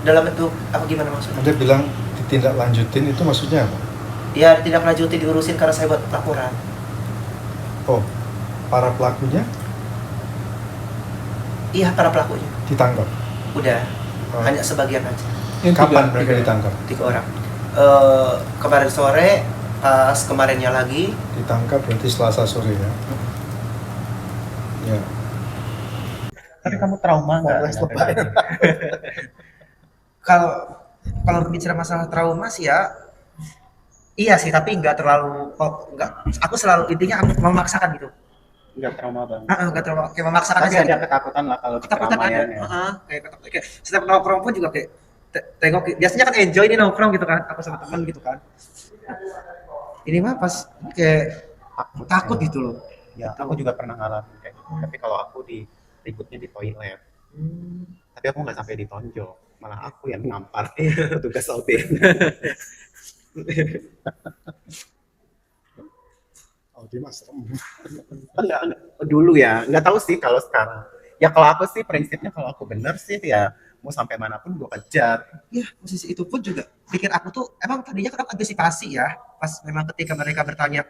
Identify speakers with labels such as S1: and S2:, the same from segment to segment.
S1: Dalam bentuk apa gimana maksudnya?
S2: Anda bilang ditindaklanjutin itu maksudnya apa?
S1: Ya tidak lanjutin diurusin karena saya buat laporan.
S2: Oh, para pelakunya
S1: Iya para pelakunya.
S2: ditangkap.
S1: Udah,
S2: Oh.
S1: hanya sebagian aja.
S2: Kapan mereka ditangkap?
S1: 3 orang. Kemarin sore, pas kemarinnya lagi.
S2: Ditangkap berarti Selasa sore ya. Ya.
S3: Tapi kamu trauma nggak?
S1: Kalau kalau bicara masalah trauma sih ya, iya sih tapi nggak terlalu nggak. Aku selalu intinya aku memaksakan gitu.
S3: Nggak trauma banget.
S1: Nggak terlalu kayak memaksakan
S3: Tapi
S1: aja.
S3: ada ketakutan lah kalau di
S1: Ketakutan ada.
S3: keramaian ya.
S1: Kayak ketakutan. Kayak setiap nongkrong pun juga kayak tengok biasanya kan enjoy nih nongkrong gitu kan, aku sama teman gitu kan. Ini mah pas kayak takut gitu loh.
S3: Ya, aku juga pernah ngalamin kayak gitu. Tapi kalau aku ributnya di toilet. Tapi aku nggak sampai ditonjok. Malah aku yang nampar petugas OB.
S2: Oh, dia mas serem.
S3: Enggak. Dulu ya, nggak tahu sih kalau sekarang. Ya kalau aku sih prinsipnya kalau aku bener sih ya mau sampai manapun gue kejar.
S1: Ya posisi itu pun juga pikir aku tuh emang tadinya kan aku antisipasi ya pas memang ketika mereka bertanya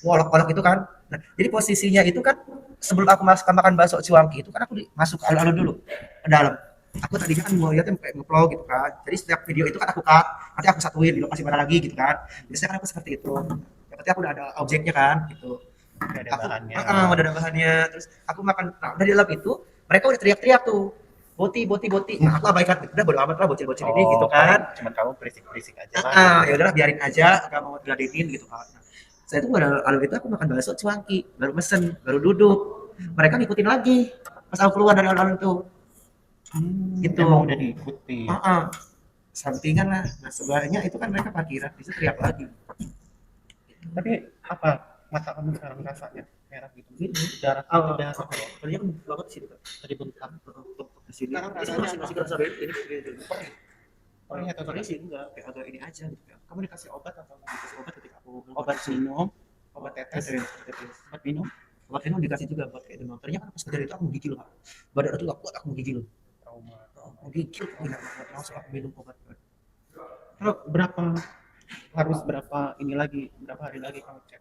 S1: ngolok-ngolok itu kan. Nah jadi posisinya itu kan sebelum aku makan bakso cuangki itu kan aku masuk ke alun-alun dulu ke dalam. Aku tadinya kan mau lihatnya kayak nge-vlog gitu kan. Jadi setiap video itu kan aku cut, nanti aku satuin di lokasi mana lagi gitu kan. Biasanya kan aku seperti itu. Yang penting aku udah ada objeknya kan gitu.
S3: Nggak ada
S1: Aku
S3: bahannya.
S1: udah ada bahannya. Terus aku makan. Nah dari dalam itu mereka udah teriak-teriak tuh. Boti. Nah aku abaikan. Udah bodo amat lah bocil-bocil ini gitu kan.
S3: Cuman kamu berisik-berisik aja lah.
S1: Ya udahlah biarin aja, gak mau diladenin gitu kan. Nah, saya tuh pada alur itu aku makan bakso cuanki, baru mesen, baru duduk. Mereka ngikutin lagi pas aku keluar dari alun-alun itu. Gitu.
S3: Emang udah diikuti.
S1: Sampingan lah. Nah sebelahnya itu kan mereka parkiran, bisa teriak lagi.
S3: Tapi apa mata kamu sekarang rasanya merah gitu? Darah udah
S1: Tadinya kan banget sih
S3: tadi bengkak.
S1: di sini.
S3: Sekarang
S1: Ini
S3: rasanya
S1: masih kerasa banget ini.
S3: Perih atau
S1: Tadi sih enggak, kayak agak ini aja gitu.
S3: kamu dikasih obat atau
S1: Dikasih obat ketika aku
S3: obat minum, obat tetes,
S1: tetes.
S3: obat minum?
S1: Obat minum dikasih juga buat kayak demam. Ternyata kan pas kejadian itu aku mau gigil, Kak. Badan itu gak kuat, aku mau gigil.
S3: Trauma.
S1: Mau gigil, aku nggak kuat langsung aku minum obat.
S3: Kalau harus berapa ini lagi, berapa hari lagi kamu cek?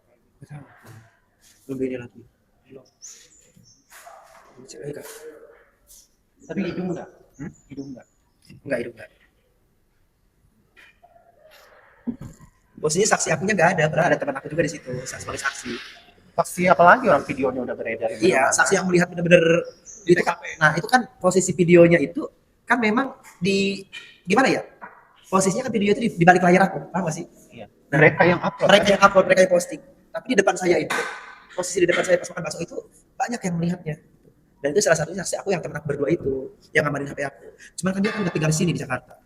S1: Belum ini lagi. Belum. Cek lagi, Kak.
S3: Tapi hidung enggak? Hidung enggak?
S1: Enggak, hidup enggak. Posisinya saksi akunya nggak ada, padahal ada teman aku juga di situ sebagai saksi.
S3: Saksi apalagi orang videonya udah beredar.
S1: Iya, saksi yang melihat benar-benar
S3: Di
S1: itu kan.
S3: TKP.
S1: Nah, itu kan posisi videonya itu kan memang di gimana ya? Posisinya kan video itu di balik layar aku, paham gak sih?
S3: Iya. Mereka yang upload.
S1: Mereka yang upload, mereka yang posting. Tapi di depan saya itu, posisi di depan saya pas makan bakso itu banyak yang melihatnya. Dan itu salah satunya saksi aku yang teman aku berdua itu, yang ngamarin HP aku. Cuman kan dia kan udah tinggal di sini di Jakarta.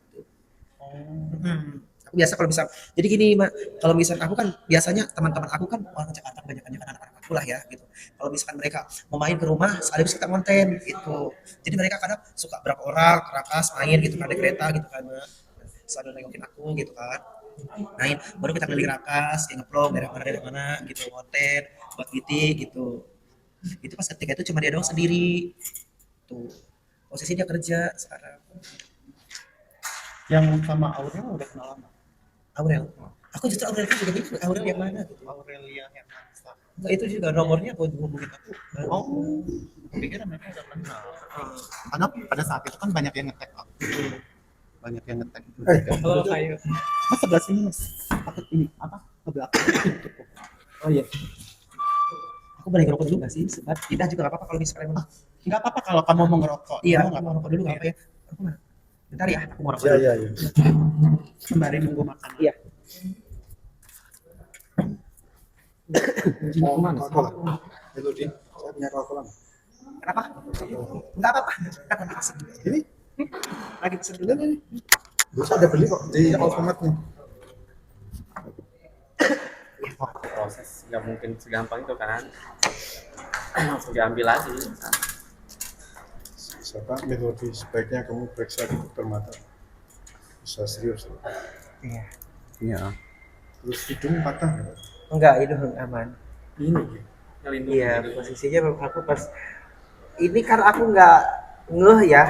S1: Aku biasa kalau misal, jadi gini Mak, kalau misal aku kan biasanya teman-teman aku kan orang Jakarta kebanyakan kan anak-anak aku lah ya gitu. Kalau misalkan mereka mau main ke rumah, sekaligus kita konten gitu. Jadi mereka kadang suka berapa orang kerakas main gitu kan, ada kereta gitu kan Mak. Selalu nengokin aku gitu kan. Main, baru kita keliling rakas, kayak nge-vlog dari mana gitu, konten, buat gitu gitu. Itu pas ketika itu cuma dia doang sendiri. Tuh. Posisi dia kerja sekarang.
S3: Yang sama Aurel udah kenal lama.
S1: Aurel. Aku justru Aurel itu juga bingung, Aurel yang mana gitu.
S3: Aurelia Hermansyah.
S1: Enggak, itu juga nomornya buat hubungin aku.
S3: Oh, pikir mereka udah kenal. Karena pada saat itu kan banyak yang ngetek aku. Banyak yang ngetek.
S1: Halo, kayu.
S3: Mas sebelah sini mas. Aku ini apa? Ke belakang.
S1: Oh iya. Aku boleh ngerokok dulu nggak sih? Sebat. Tidak juga nggak apa-apa kalau misalnya mau.
S3: Nggak apa-apa kalau kamu mau ngerokok.
S1: Iya,
S3: Kamu
S1: aku mau ngerokok dulu nggak apa ya? Aku mah. Bentar ya, aku mau ngerokok
S2: Ya
S1: dulu.
S2: ya ya.
S3: sembari nunggu makan.
S1: Iya.
S2: Mau Coca-Cola. Itu di. Saya punya Coca-Cola.
S1: Kenapa? Enggak apa-apa. Kan anak asem.
S2: Ini
S1: Lagi pesen dulu.
S2: ini. Bisa ada beli kok di Alfamart nih.
S4: Proses nggak mungkin segampang itu kan, langsung diambil aja.
S2: Siapa Melodi, sebaiknya kamu periksa di dokter mata. Bisa serius.
S1: Iya.
S3: Iya.
S2: Terus hidung patah nggak?
S1: Enggak, itu aman.
S2: Ini.
S4: Ngelindungi
S1: Iya,
S4: gitu.
S1: posisinya aku pas ini kan aku nggak ngeh ya.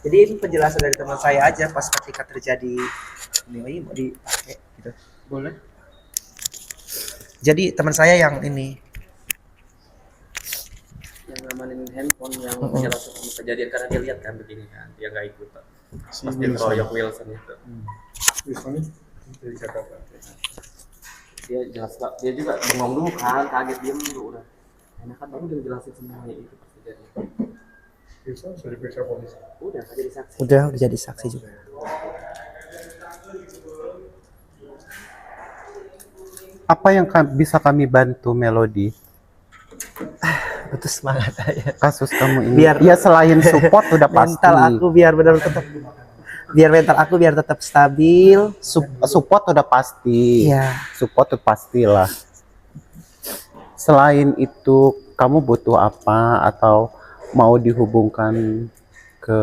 S1: Jadi ini penjelasan dari teman saya aja pas ketika terjadi ini mau dipakai gitu.
S3: Boleh.
S1: Jadi teman saya yang ini
S4: yang ngamanin handphone yang
S1: Mm-mm.
S4: menjelaskan kejadian karena dia lihat kan begini kan, dia nggak ikut Pak.
S2: Si
S4: Pas
S2: Wilson.
S4: dikeroyok Wilson itu.
S2: Wilson ini dari Jakarta.
S4: Dia jelas Pak, dia juga bengong dulu kan, kaget diem dulu udah. Enak kan baru dia jelasin semuanya itu pas kejadian.
S2: Wilson sudah diperiksa polisi.
S4: Udah kan jadi saksi.
S1: udah jadi saksi juga.
S3: Apa yang bisa kami bantu, Melody?
S1: Betul, semangat aja.
S3: Kasus kamu ini.
S1: Biar-
S3: Ya selain support udah pasti.
S1: Mental aku biar benar tetap biar mental aku biar tetap stabil.
S3: Support udah pasti.
S1: Iya.
S3: Support udah pastilah. Selain itu, kamu butuh apa atau mau dihubungkan ke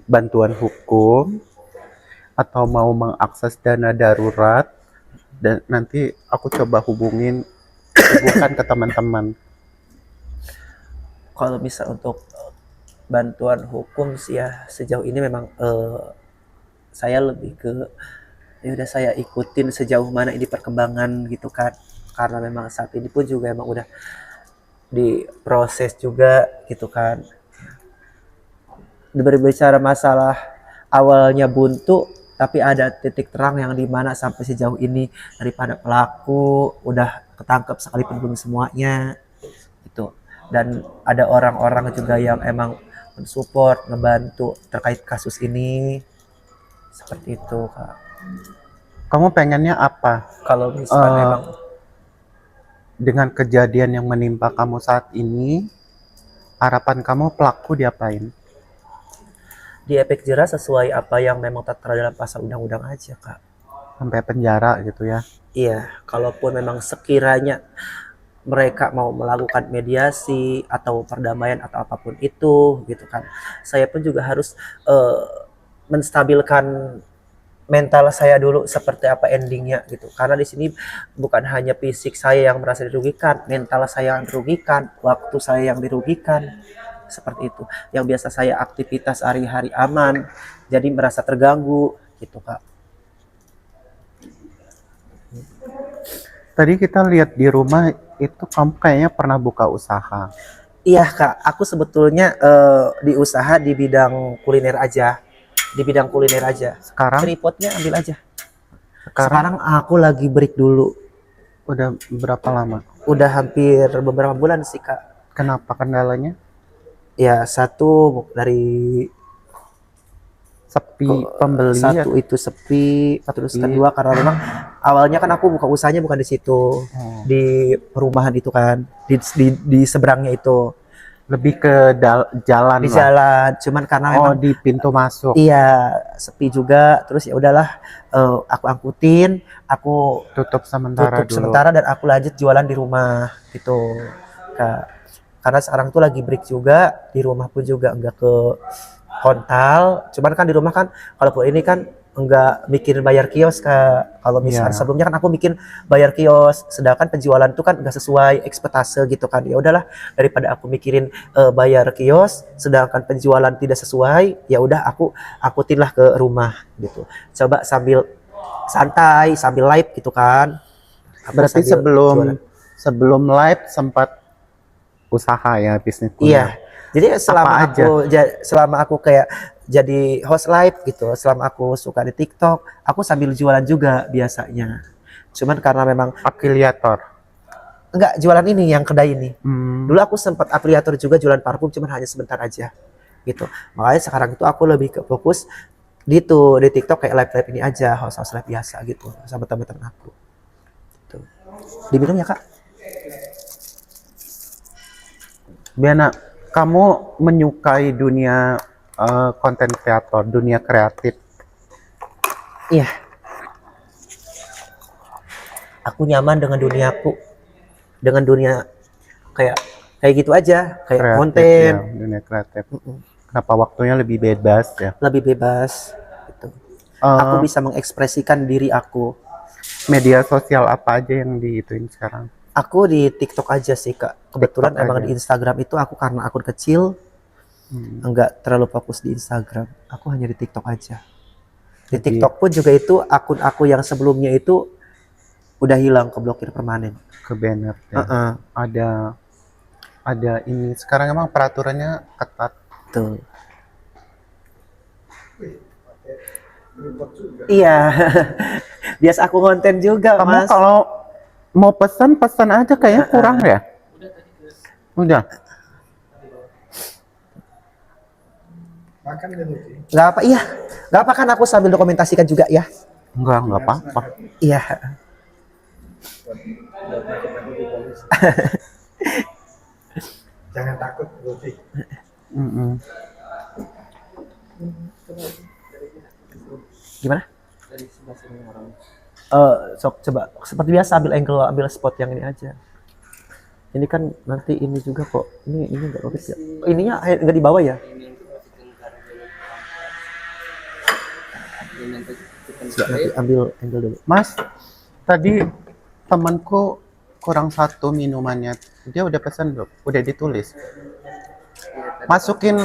S3: bantuan hukum atau mau mengakses dana darurat, dan nanti aku coba hubungkan ke teman-teman.
S1: Kalau bisa untuk bantuan hukum sih ya sejauh ini memang saya lebih ke ya udah saya ikutin sejauh mana ini perkembangan gitu kan, karena memang saat ini pun juga emang udah diproses juga gitu kan. Berbicara masalah awalnya buntu tapi ada titik terang yang dimana sampai sejauh ini daripada pelaku udah ketangkep sekalipun belum semuanya gitu, dan ada orang-orang juga yang emang mensupport ngebantu terkait kasus ini seperti itu Kak.
S3: Kamu pengennya apa
S1: Kalau misalkan emang
S3: dengan kejadian yang menimpa kamu saat ini? Harapan kamu pelaku diapain?
S1: di efek jerah sesuai apa yang memang tertera dalam pasal undang-undang aja Kak.
S3: Sampai penjara gitu ya?
S1: Iya, kalaupun memang sekiranya mereka mau melakukan mediasi atau perdamaian atau apapun itu gitu kan, saya pun juga harus menstabilkan mental saya dulu seperti apa endingnya gitu, karena di sini bukan hanya fisik saya yang merasa dirugikan, mental saya yang dirugikan, waktu saya yang dirugikan seperti itu, yang biasa saya aktivitas hari-hari aman jadi merasa terganggu gitu Kak.
S3: Tadi kita lihat di rumah itu kamu kayaknya pernah buka usaha.
S1: Iya Kak, aku sebetulnya di usaha di bidang kuliner aja. Di bidang kuliner aja.
S3: Sekarang
S1: Tripodnya ambil aja. Sekarang aku lagi break dulu.
S3: udah berapa lama?
S1: Udah hampir beberapa bulan sih Kak.
S3: Kenapa kendalanya?
S1: Ya satu dari
S3: Sepi pembeli ya?
S1: satu itu sepi, terus
S3: Sepi.
S1: kedua karena memang awalnya kan aku buka usahanya bukan di situ,
S3: Oh.
S1: di perumahan itu kan, di seberangnya itu,
S3: Lebih ke jalan
S1: di
S3: lah.
S1: jalan. Cuman karena
S3: Oh,
S1: memang
S3: di pintu masuk.
S1: iya sepi juga, terus ya udahlah aku angkutin, aku
S3: Tutup sementara
S1: tutup
S3: dulu.
S1: sementara dan aku lanjut jualan di rumah gitu Kak. Karena sekarang tuh lagi break juga, di rumah pun juga enggak ke kontal, cuman kan di rumah kan kalau ini kan enggak mikirin bayar kios Kak. Kalau misalkan
S3: Iya.
S1: sebelumnya kan aku bikin bayar kios, sedangkan penjualan tuh kan enggak sesuai ekspektase gitu kan. Ya udahlah, daripada aku mikirin bayar kios sedangkan penjualan tidak sesuai, ya udah aku akutinlah ke rumah gitu. Coba sambil santai, sambil live gitu kan. Aku
S3: Berarti
S1: sambil jualan.
S3: sebelum live sempat usaha ya, bisnis
S1: Iya.
S3: kuliner.
S1: Jadi selama
S3: Apa aja?
S1: selama aku kayak jadi host live gitu, selama aku suka di TikTok, aku sambil jualan juga biasanya. Cuman karena memang
S3: Afiliator.
S1: enggak jualan ini yang kedai ini.
S3: Hmm.
S1: Dulu aku sempat afiliator juga jualan parfum, cuman hanya sebentar aja gitu. Makanya sekarang itu aku lebih ke fokus di TikTok kayak live ini aja, host live biasa gitu sama teman-teman aku. Tuh. Diminum ya Kak?
S3: Biana, kamu menyukai dunia konten kreator, dunia kreatif.
S1: Iya. Aku nyaman dengan duniaku. Dengan dunia kayak gitu aja, kayak
S3: Kreatif,
S1: konten,
S3: ya, dunia kreatif. Kenapa waktunya lebih bebas ya?
S1: lebih bebas gitu.
S3: Eh,
S1: Aku bisa mengekspresikan diri aku.
S3: Media sosial apa aja yang diituin sekarang?
S1: Aku di TikTok aja sih Kak. Kebetulan
S3: TikTok
S1: emang
S3: aja.
S1: di Instagram itu aku karena akun kecil, Enggak terlalu fokus di Instagram. Aku hanya di TikTok aja. Di
S3: Jadi-
S1: TikTok pun juga itu akun aku yang sebelumnya itu udah hilang, keblokir permanen.
S3: Ke banner ya.
S1: Heeh,
S3: Ada ini sekarang emang peraturannya ketat.
S1: tuh.
S2: Repot juga.
S1: Iya. Bias aku konten juga,
S3: Kamu
S1: Mas.
S3: kalau mau pesan aja kayaknya kurang ya. Udah.
S2: Makan Melody.
S1: Nggak apa, iya. Nggak apa kan aku sambil dokumentasikan juga ya.
S3: Enggak apa-apa.
S1: Iya.
S2: Buat nakut-nakut di polisi. Jangan takut Melody.
S3: Mm-mm.
S1: Gimana?
S4: Dari sebelah sini orang.
S1: Sok coba seperti biasa ambil spot yang ini aja. Ini kan nanti ini juga kok. Ini enggak oke ya. Oh, ininya enggak di bawah ya?
S4: Ini untuk masukin kargo ini untuk chicken
S1: Coba
S4: curry.
S1: nanti ambil angle dulu.
S3: Mas, tadi temanku kurang satu minumannya. Dia udah pesan belum? Udah ditulis. Masukin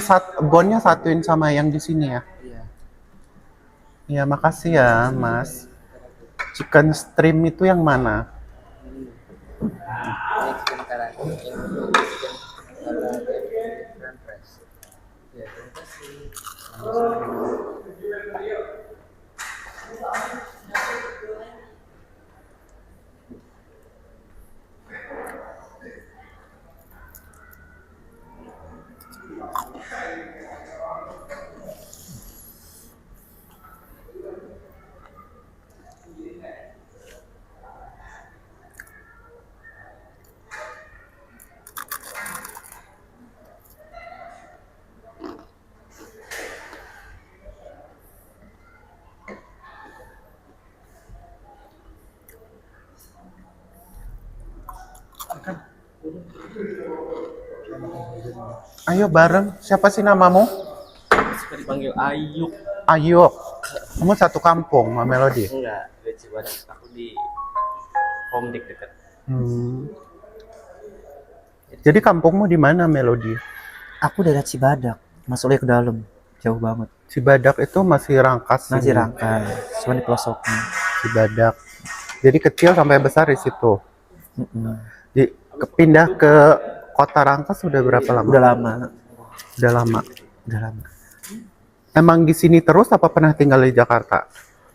S3: bonnya satuin sama yang di sini ya.
S4: Iya.
S3: Iya, makasih ya, Mas. Chicken stream itu yang mana?
S4: Ini chicken karaage. Ini chicken karaage grand press. Ya, terima kasih.
S3: Ayo bareng. Siapa sih namamu?
S4: Suka dipanggil Ayuk.
S3: Ayo. Kamu satu kampung, sama Melody.
S4: Enggak, di Cibadak. Aku di Home Dik dekat.
S3: Hmm. Jadi kampungmu di mana, Melody?
S1: Aku daerah Cibadak, masuknya ke dalam, jauh banget.
S3: Cibadak itu masih Rangkas.
S1: Masih
S3: ini.
S1: Rangkas, cuma di pelosoknya.
S3: Cibadak. Jadi kecil sampai besar di situ.
S1: Mm-mm.
S3: Pindah ke kota Rangkas sudah berapa lama?
S1: Udah lama,
S3: Udah lama.
S1: udah lama.
S3: Emang di sini terus apa pernah tinggal di Jakarta?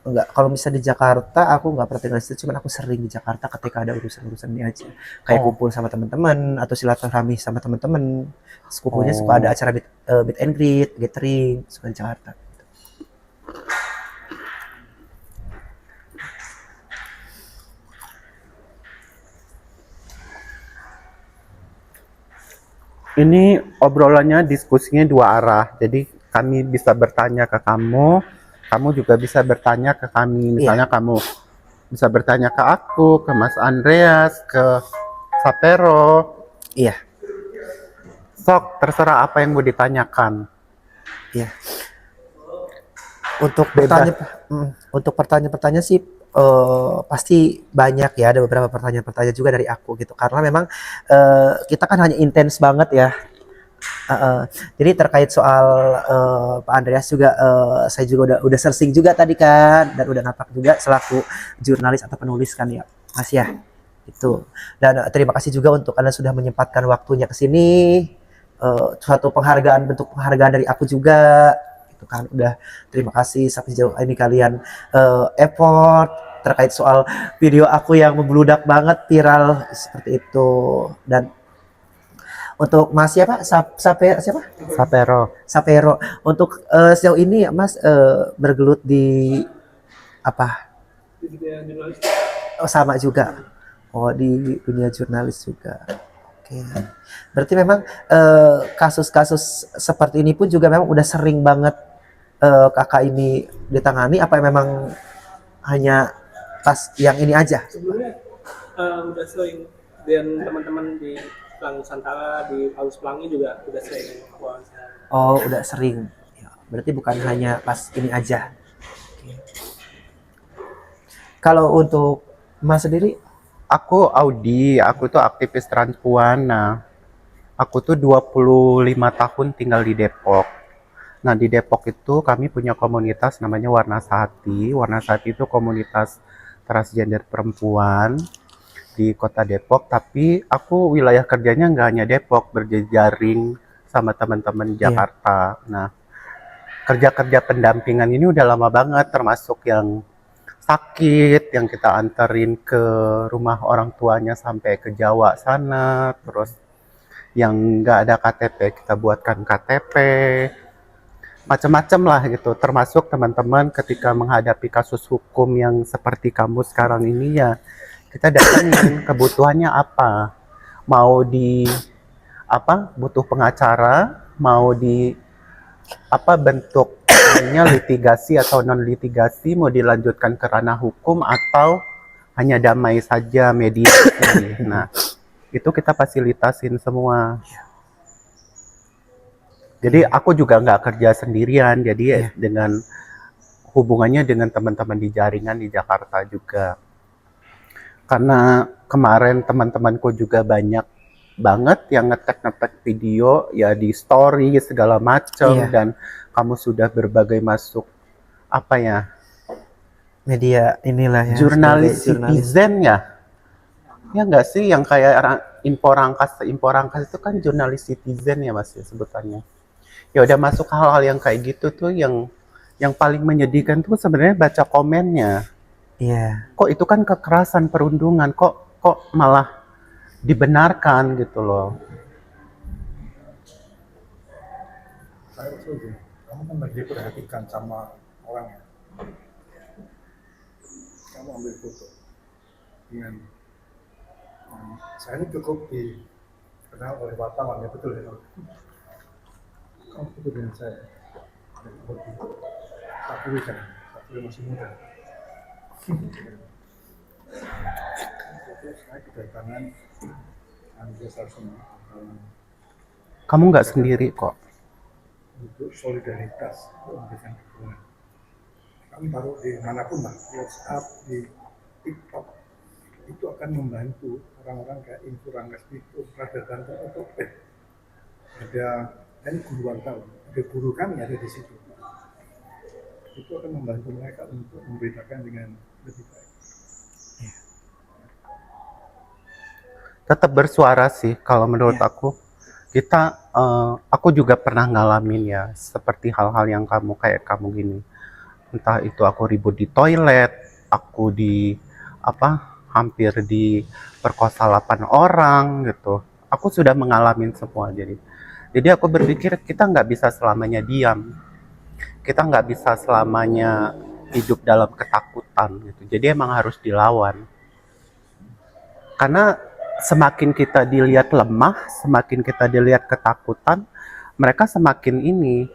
S1: Enggak, kalau bisa di Jakarta aku nggak pernah tinggal di situ, cuman aku sering di Jakarta ketika ada urusan-urusan ini aja. Kayak
S3: Oh.
S1: kumpul sama teman-teman atau silaturahmi sama teman-teman. Sepupunya
S3: Oh.
S1: suka ada acara meet and greet, gathering, suka di Jakarta.
S3: Ini obrolannya, diskusinya dua arah. Jadi kami bisa bertanya ke kamu juga bisa bertanya ke kami. Misalnya kamu bisa bertanya ke aku, ke Mas Andreas, ke Sapero.
S1: Iya,
S3: Sok, terserah apa yang mau ditanyakan.
S1: iya. Untuk
S3: Bebas.
S1: untuk pertanyaan-pertanyaan sih pasti banyak ya, ada beberapa pertanyaan-pertanyaan juga dari aku gitu. Karena memang kita kan hanya intens banget ya. Jadi terkait soal Pak Andreas juga saya juga udah searching juga tadi kan, dan udah napak juga selaku jurnalis atau penulis kan ya Mas ya itu. Dan terima kasih juga untuk Anda sudah menyempatkan waktunya ke sini. Suatu bentuk penghargaan dari aku juga gitu kan. Udah terima kasih sampai sejauh ini kalian effort terkait soal video aku yang membludak banget, viral seperti itu. Dan untuk Mas siapa? Siapa?
S3: Sapero.
S1: Sapero. Untuk sejauh ini Mas bergelut di apa? Oh, sama juga. Oh, di dunia jurnalis juga. Oke. Berarti memang kasus-kasus seperti ini pun juga memang udah sering banget kakak ini ditangani, apa memang hanya pas yang ini aja?
S5: Sebelumnya udah sering, dan teman-teman di Pelangi Nusantara, di Paus Pelangi juga udah sering wawancara.
S1: Oh, udah sering. Ya, berarti bukan hanya pas ini aja. Oke. Kalau untuk Mas sendiri,
S3: Aku Audi, aku tuh aktivis transpuan. Nah, Aku tuh 25 tahun tinggal di Depok. Nah, di Depok itu kami punya komunitas namanya Warna Sati. Warna Sati itu komunitas transgender perempuan di kota Depok, tapi aku wilayah kerjanya nggak hanya Depok, berjejaring sama teman-teman
S1: Iya.
S3: Jakarta. Nah, kerja-kerja pendampingan ini udah lama banget, termasuk yang sakit, yang kita anterin ke rumah orang tuanya sampai ke Jawa sana, terus yang nggak ada KTP kita buatkan KTP, macam-macam lah gitu. Termasuk teman-teman ketika menghadapi kasus hukum yang seperti kamu sekarang ini ya, kita datangin kebutuhannya apa, mau di apa butuh pengacara, mau di apa bentuk ininya litigasi atau non litigasi, mau dilanjutkan ke ranah hukum atau hanya damai saja mediasi. Nah, itu kita fasilitasin semua. Jadi aku juga nggak kerja sendirian, jadi dengan hubungannya dengan teman-teman di jaringan di Jakarta juga. Karena kemarin teman-temanku juga banyak banget yang ngetek video ya di story segala macam,
S1: Iya.
S3: dan kamu sudah berbagai masuk apa ya,
S1: Media inilah ya.
S3: jurnalis
S1: sebagai jurnalis.
S3: citizen ya. Ya nggak sih, yang kayak Info Rangkas itu kan jurnalis citizen ya Mas ya sebutannya. Ya udah masuk hal-hal yang kayak gitu tuh, yang paling menyedihkan tuh sebenarnya baca komennya.
S1: Iya.
S3: Kok itu kan kekerasan perundungan, kok malah dibenarkan gitu loh.
S2: Saya setuju. Kamu kan lagi perhatikan sama orang ya. Kamu ambil foto dengan saya ini cukup dikenal oleh wartawan ya, betul ya. Kamu foto dengan saya. Tapi kan, tapi masih muda. Saya kedatangan Andreas Arsono
S3: Kamu nggak sendiri kok.
S2: untuk solidaritas untuk memberikan dukungan. Kami taruh di manapun lah, WhatsApp, di TikTok, itu akan membantu orang-orang kayak Info Rangkas itu, Radar Banten untuk ada ini guru wartawan, ada guru kami ada di situ. Itu akan membantu mereka untuk membedakan dengan lebih baik.
S3: Tetap bersuara sih kalau menurut aku. Aku juga pernah ngalamin ya seperti hal-hal yang kayak kamu gini. Entah itu aku ribut di toilet, aku hampir diperkosa 8 orang gitu. Aku sudah mengalami semua, jadi aku berpikir kita nggak bisa selamanya diam, kita nggak bisa selamanya hidup dalam ketakutan gitu. Jadi emang harus dilawan, karena semakin kita dilihat lemah, semakin kita dilihat ketakutan, mereka semakin ini.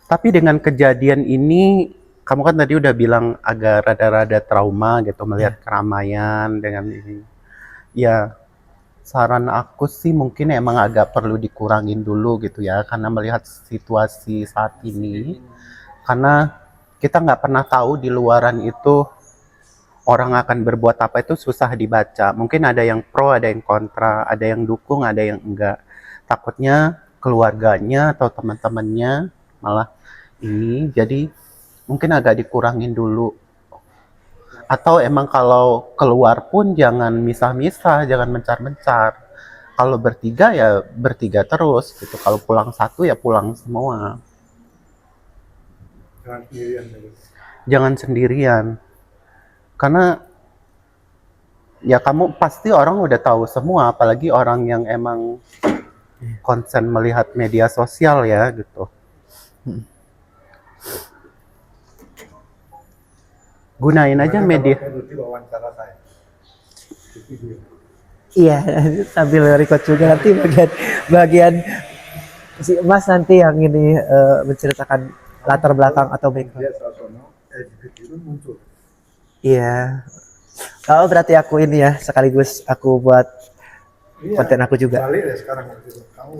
S3: Tapi dengan kejadian ini, kamu kan tadi udah bilang agak rada-rada trauma gitu melihat keramaian dengan ini. Ya, saran aku sih mungkin emang agak perlu dikurangin dulu gitu ya, karena melihat situasi saat ini. Karena kita nggak pernah tahu di luaran itu orang akan berbuat apa, itu susah dibaca. Mungkin ada yang pro, ada yang kontra, ada yang dukung, ada yang enggak. Takutnya keluarganya atau teman-temannya malah ini, jadi mungkin agak dikurangin dulu. Atau emang kalau keluar pun jangan misah-misah, jangan mencar-mencar. Kalau bertiga ya bertiga terus gitu. Kalau pulang satu ya pulang semua.
S2: Jangan sendirian gitu.
S3: Jangan sendirian. Karena ya kamu pasti orang udah tahu semua, apalagi orang yang emang konsen melihat media sosial ya gitu. Gunain aja
S2: Gimana
S3: media.
S2: kalau Rudy wawancara saya di video?
S6: Iya, sambil record juga nanti bagian si Mas nanti yang ini menceritakan latar belakang atau background.
S2: Dia Sarsono, LGBT itu muncul.
S6: Iya. Oh berarti aku ini ya sekaligus aku buat konten aku juga.
S2: Balik ya sekarang gitu. Kamu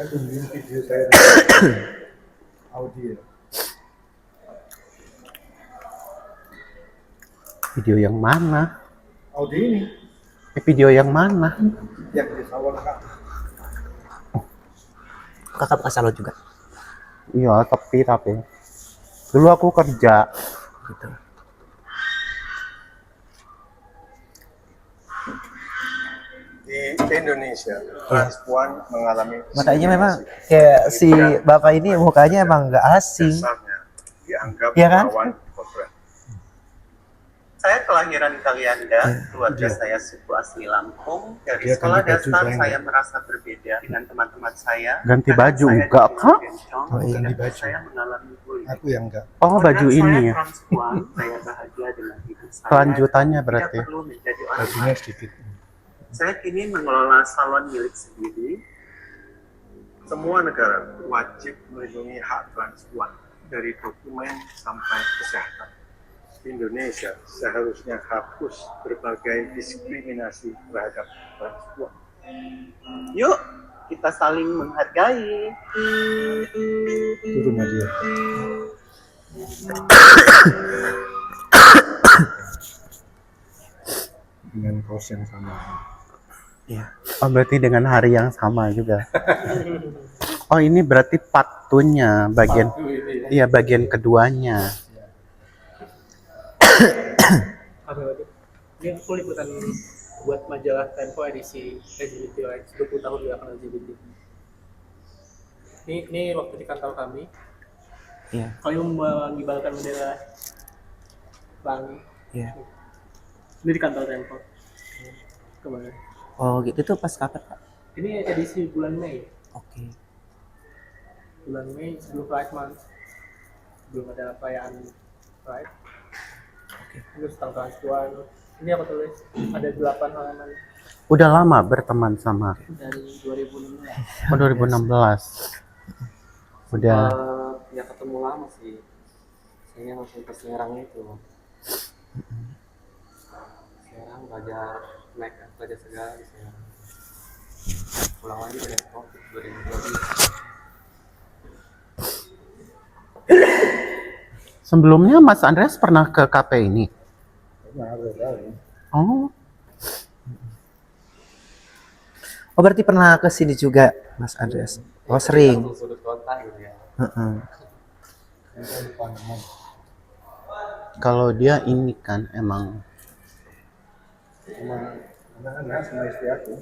S2: Saya tungguin video saya audio.
S3: Video yang mana?
S2: Audio ini
S3: Video yang mana?
S2: yang di salon Kak.
S6: Kakak bekas salon juga.
S3: Iya, tapi dulu aku kerja.
S6: Gitu.
S2: Di Indonesia, transpuan mengalami
S6: Makanya memang kayak si bapak ini mukanya emang nggak asing.
S2: dasarnya dianggap
S6: Iya kan?
S2: melawan kodrat.
S7: Saya kelahiran Kalianda, keluarga saya suku asli Lampung. Dari
S2: Dia
S7: sekolah
S2: ganti baju
S7: dasar
S2: saya
S7: saya
S2: enggak?
S7: merasa berbeda dengan teman-teman saya.
S3: Ganti
S7: Karena
S3: baju
S7: saya
S3: enggak,
S7: dulu
S3: Kak?
S7: bencong
S6: Oh, iya.
S7: dan
S2: Ganti baju.
S7: saya mengalami bullying.
S2: Aku yang enggak.
S3: Oh, baju
S7: Kodrat
S3: ini
S7: saya
S3: ya.
S7: transpuan, saya bahagia dengan hidup saya.
S3: Kelanjutannya berarti.
S7: Tidak perlu menjadi orang
S2: Bajunya
S7: lain.
S2: sedikit.
S7: Saya kini mengelola salon milik sendiri.
S2: Semua negara wajib melindungi hak transpuan dari dokumen sampai kesehatan. Indonesia seharusnya hapus berbagai diskriminasi terhadap transpuan.
S7: Yuk, kita saling menghargai.
S2: Turun aja. Dengan kaos yang sama.
S3: Oh, berarti dengan hari yang sama juga. Oh, ini berarti patunya bagian. Iya, bagian keduanya.
S5: Ada lagi. Ini aku liputan buat majalah Tempo edisi LGBT Rights 20 tahun gerakan LGBT. Ini waktu di kantor kami.
S6: Iya.
S5: Kami mengibarkan bendera pelangi.
S6: Iya.
S5: Ini di kantor Tempo. Kemarin.
S6: Oh gitu tuh pas kapan Kak?
S5: Ini edisi bulan Mei.
S6: Oke.
S5: Bulan Mei sebelum Pride Month. Belum ada perayaan Pride. Terus tentang transpuan. Ini aku tulis ada 8 halaman
S3: Udah lama berteman sama.
S5: dari 2016.
S3: Oh, 2016. Udah.
S4: Ya ketemu lama sih. Saya langsung ke Serang itu. Serang belajar make up, belajar segala di Serang. Pulang lagi dari COVID 2020.
S3: Sebelumnya Mas Andreas pernah ke kafe ini.
S2: Nah, ada.
S3: Oh,
S6: Oh berarti pernah ke sini juga Mas Andreas? Oh sering.
S4: Langsung sudut kota gitu ya.
S6: Heeh.
S3: kalau dia ini kan emang
S2: Sama anak-anak sama istri aku.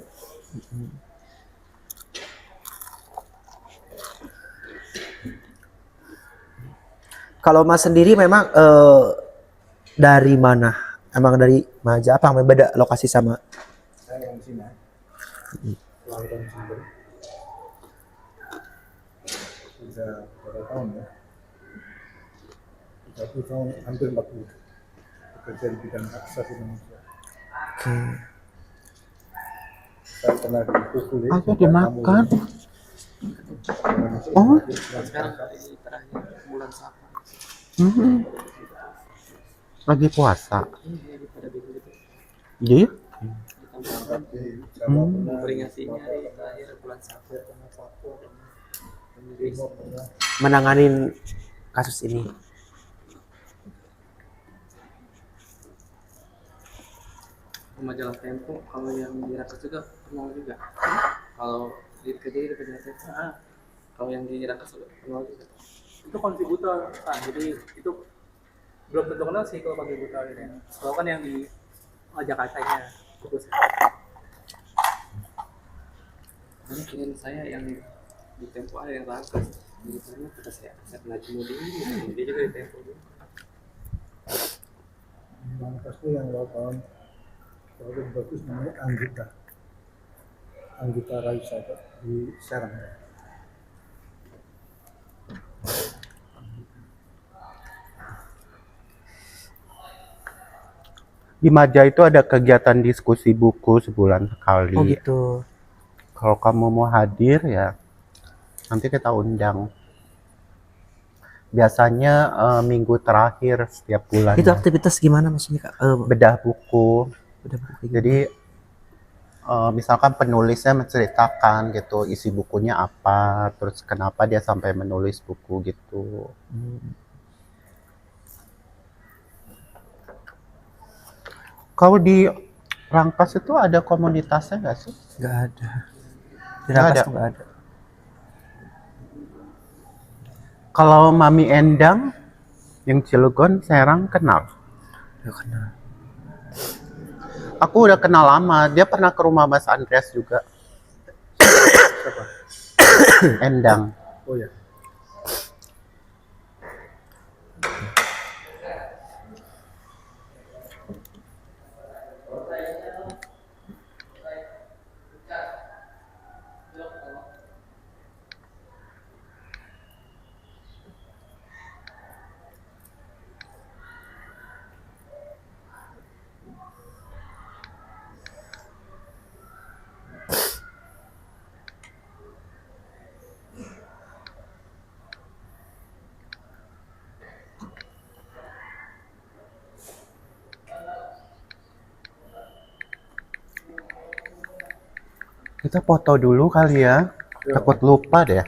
S6: Kalau Mas sendiri memang dari mana? Emang dari Maja apa? Memang beda lokasi sama?
S2: Saya orang Cina. Kelahiran Jember. Sudah berapa tahun ya? 30 tahun, hampir 40. Bekerja di bidang hak asasi manusia.
S6: Oke.
S2: Saya pernah dipukuli.
S3: aku dimakan. Oh,
S4: Sekarang dari terakhir bulan Sapa.
S3: lagi puasa.
S4: Ini pada bingung gitu.
S3: Iya ya?
S4: Ditambahkan peringatinya di terakhir bulan Sapa.
S6: Menanganin kasus ini.
S4: Majalah Tempo kalau yang dirakas juga kenal juga. Kalau di kerja majalah Tempo, kalau yang dirakas juga kenal juga.
S5: Itu kontributor kan, jadi itu belum tentu kenal sih kalau kontributor ini. Kalau kan yang di Jakartanya fokus.
S4: Karena klien saya yang di Tempo ada yang rakas. Jadi karena kata saya pernah Najmudin, dia juga di Tempo juga.
S2: Mangkas itu yang lawan paling bagus namanya Anggita Raisa di Serang.
S3: Di Maja itu ada kegiatan diskusi buku sebulan sekali.
S6: Oh gitu.
S3: Kalau kamu mau hadir ya nanti kita undang. Biasanya minggu terakhir setiap bulan.
S6: Itu aktivitas gimana maksudnya Kak?
S3: Bedah buku.
S6: Udah buku kayak
S3: Jadi misalkan penulisnya menceritakan gitu isi bukunya apa, terus kenapa dia sampai menulis buku gitu. Kalau di Rangkas itu ada komunitasnya nggak sih?
S6: Nggak ada. Di
S3: Nggak
S6: Rangkas
S3: ada.
S6: tuh nggak ada.
S3: Kalau Mami Endang yang Cilegon, Serang kenal.
S6: Nggak kenal.
S3: Aku udah kenal lama. Dia pernah ke rumah Mas Andreas juga.
S2: Siapa?
S3: Endang.
S2: Oh ya.
S3: Kita foto dulu kali ya. Takut lupa deh.